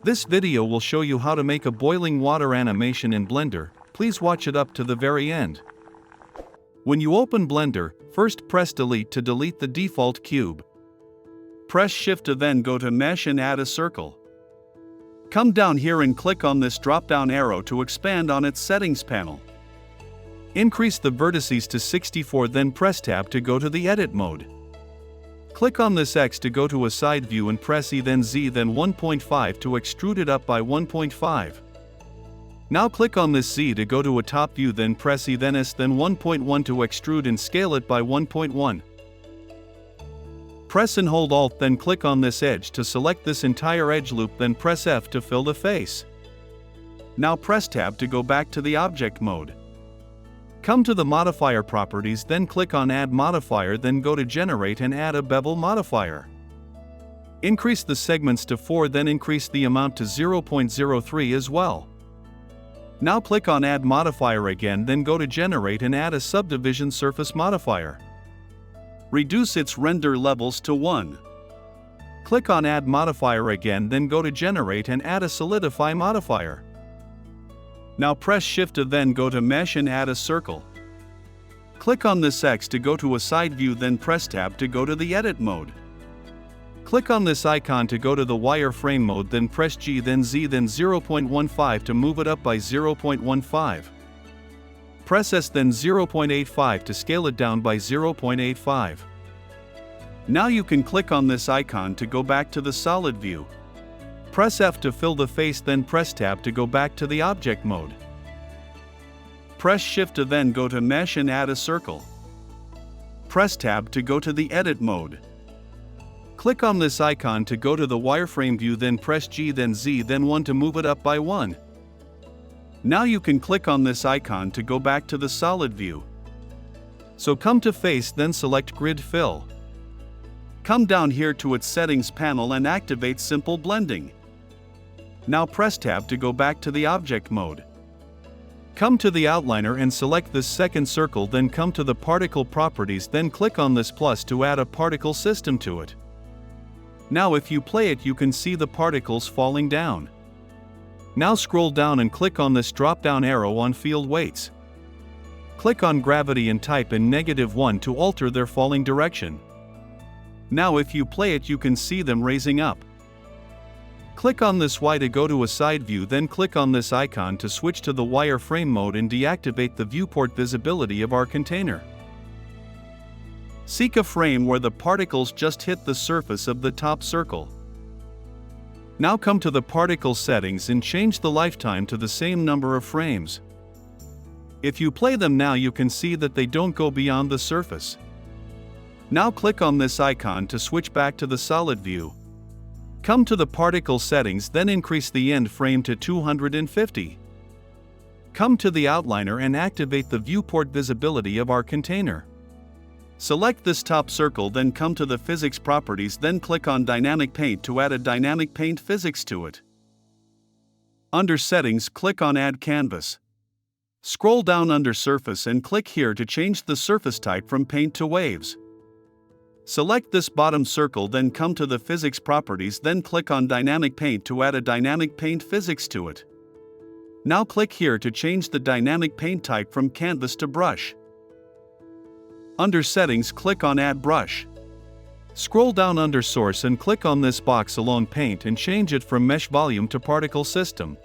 This video will show you how to make a boiling water animation in Blender. Please watch it up to the very end. When you open Blender, first press Delete to delete the default cube. Press Shift to then go to Mesh and add a circle. Come down here and click on this drop-down arrow to expand on its settings panel. Increase the vertices to 64, then press Tab to go to the edit mode. Click on this X to go to a side view and press E then Z then 1.5 to extrude it up by 1.5. Now click on this Z to go to a top view, then press E then S then 1.1 to extrude and scale it by 1.1. Press and hold Alt then click on this edge to select this entire edge loop, then press F to fill the face. Now press Tab to go back to the object mode. Come to the modifier properties, then click on Add Modifier, then go to Generate and add a bevel modifier. Increase the segments to 4, then increase the amount to 0.03 as well. Now click on Add Modifier again, then go to Generate and add a subdivision surface modifier. Reduce its render levels to 1. Click on Add Modifier again, then go to Generate and add a solidify modifier. Now press Shift to then go to Mesh and add a circle. Click on this X to go to a side view, then press Tab to go to the edit mode. Click on this icon to go to the wireframe mode, then press G then Z then 0.15 to move it up by 0.15. Press S then 0.85 to scale it down by 0.85. Now you can click on this icon to go back to the solid view. Press F to fill the face, then press Tab to go back to the object mode. Press Shift to then go to Mesh and add a circle. Press Tab to go to the edit mode. Click on this icon to go to the wireframe view, then press G then Z then 1 to move it up by 1. Now you can click on this icon to go back to the solid view. So come to Face, then select Grid Fill. Come down here to its settings panel and activate Simple Blending. Now press Tab to go back to the object mode. Come to the outliner and select this second circle, then come to the particle properties, then click on this plus to add a particle system to it. Now if you play it, you can see the particles falling down. Now scroll down and click on this drop-down arrow on Field Weights. Click on Gravity and type in -1 to alter their falling direction. Now if you play it, you can see them raising up. Click on this Y to go to a side view, then click on this icon to switch to the wireframe mode and deactivate the viewport visibility of our container. Seek a frame where the particles just hit the surface of the top circle. Now come to the particle settings and change the lifetime to the same number of frames. If you play them now, you can see that they don't go beyond the surface. Now click on this icon to switch back to the solid view. Come to the particle settings, then increase the end frame to 250. Come to the outliner and activate the viewport visibility of our container. Select this top circle, then come to the physics properties, then click on Dynamic Paint to add a dynamic paint physics to it. Under Settings, click on Add Canvas. Scroll down under Surface and click here to change the surface type from Paint to Waves. Select this bottom circle, then come to the physics properties, then click on Dynamic Paint to add a dynamic paint physics to it. Now click here to change the dynamic paint type from canvas to brush. Under Settings, click on Add Brush. Scroll down under Source and click on this box along Paint and change it from Mesh Volume to Particle System.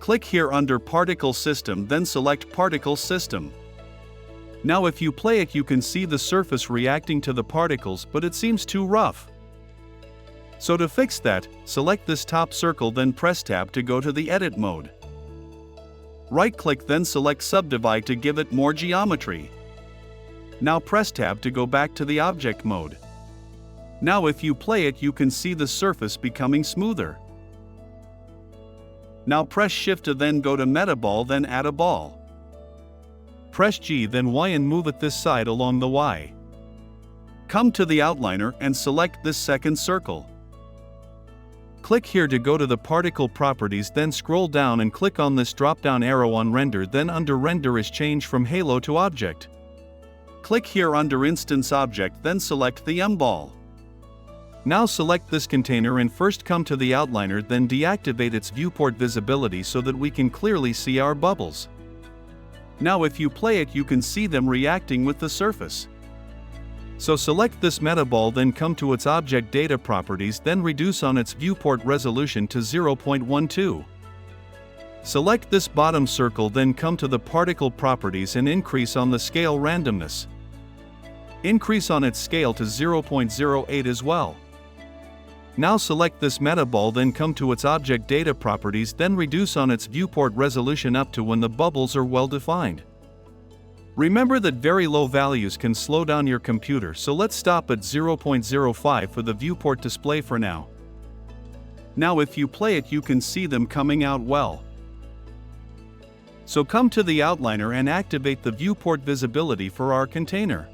Click here under Particle System, then select Particle System. Now if you play it, you can see the surface reacting to the particles, but it seems too rough. So to fix that, select this top circle, then press Tab to go to the edit mode. Right-click, then select Subdivide to give it more geometry. Now press Tab to go back to the object mode. Now if you play it, you can see the surface becoming smoother. Now press Shift to then go to Metaball, then add a ball. Press G then Y and move it this side along the Y. Come to the outliner and select this second circle. Click here to go to the particle properties, then scroll down and click on this drop-down arrow on Render, then under Render is change from Halo to Object. Click here under Instance Object, then select the M-ball. Now select this container and first come to the outliner, then deactivate its viewport visibility so that we can clearly see our bubbles. Now if you play it, you can see them reacting with the surface. So select this metaball, then come to its object data properties, then reduce on its viewport resolution to 0.12. Select this bottom circle, then come to the particle properties and increase on the scale randomness. Increase on its scale to 0.08 as well. Now select this metaball, then come to its object data properties, then reduce on its viewport resolution up to when the bubbles are well defined. Remember that very low values can slow down your computer, so let's stop at 0.05 for the viewport display for now. Now if you play it, you can see them coming out well. So come to the outliner and activate the viewport visibility for our container.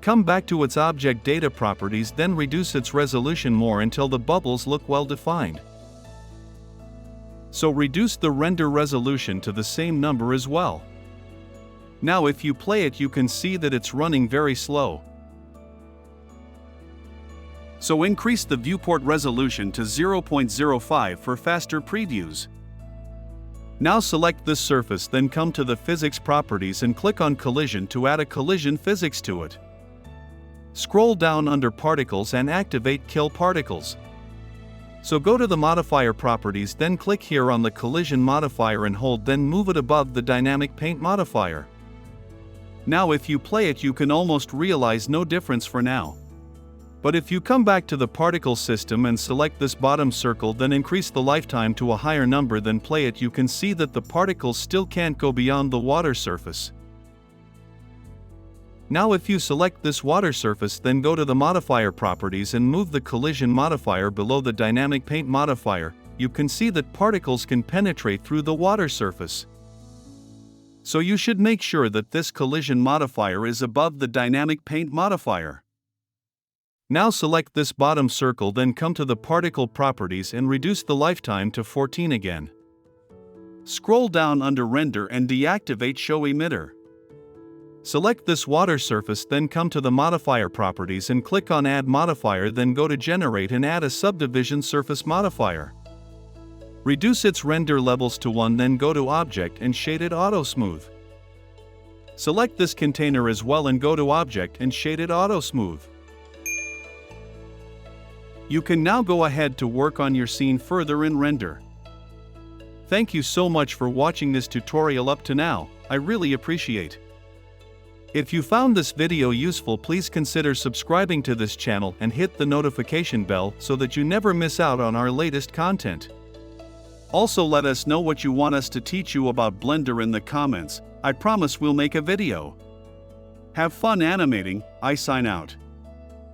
Come back to its object data properties, then reduce its resolution more until the bubbles look well defined. So reduce the render resolution to the same number as well. Now if you play it, you can see that it's running very slow. So increase the viewport resolution to 0.05 for faster previews. Now select this surface, then come to the physics properties and click on collision to add a collision physics to it. Scroll down under particles and activate kill particles. So go to the modifier properties, then click here on the collision modifier and hold, then move it above the dynamic paint modifier. Now if you play it, you can almost realize no difference for now. But if you come back to the particle system and select this bottom circle, then increase the lifetime to a higher number, then play it, you can see that the particles still can't go beyond the water surface. Now if you select this water surface, then go to the modifier properties and move the collision modifier below the dynamic paint modifier, you can see that particles can penetrate through the water surface. So you should make sure that this collision modifier is above the dynamic paint modifier. Now select this bottom circle, then come to the particle properties and reduce the lifetime to 14 again. Scroll down under render and deactivate show emitter. Select this water surface, then come to the modifier properties and click on add modifier, then go to generate and add a subdivision surface modifier. Reduce its render levels to 1, then go to object and shaded auto smooth. Select this container as well and go to object and shaded auto smooth. You can now go ahead to work on your scene further in render. Thank you so much for watching this tutorial up to now, I really appreciate. If you found this video useful, please consider subscribing to this channel and hit the notification bell so that you never miss out on our latest content. Also let us know what you want us to teach you about Blender in the comments, I promise we'll make a video. Have fun animating, I sign out.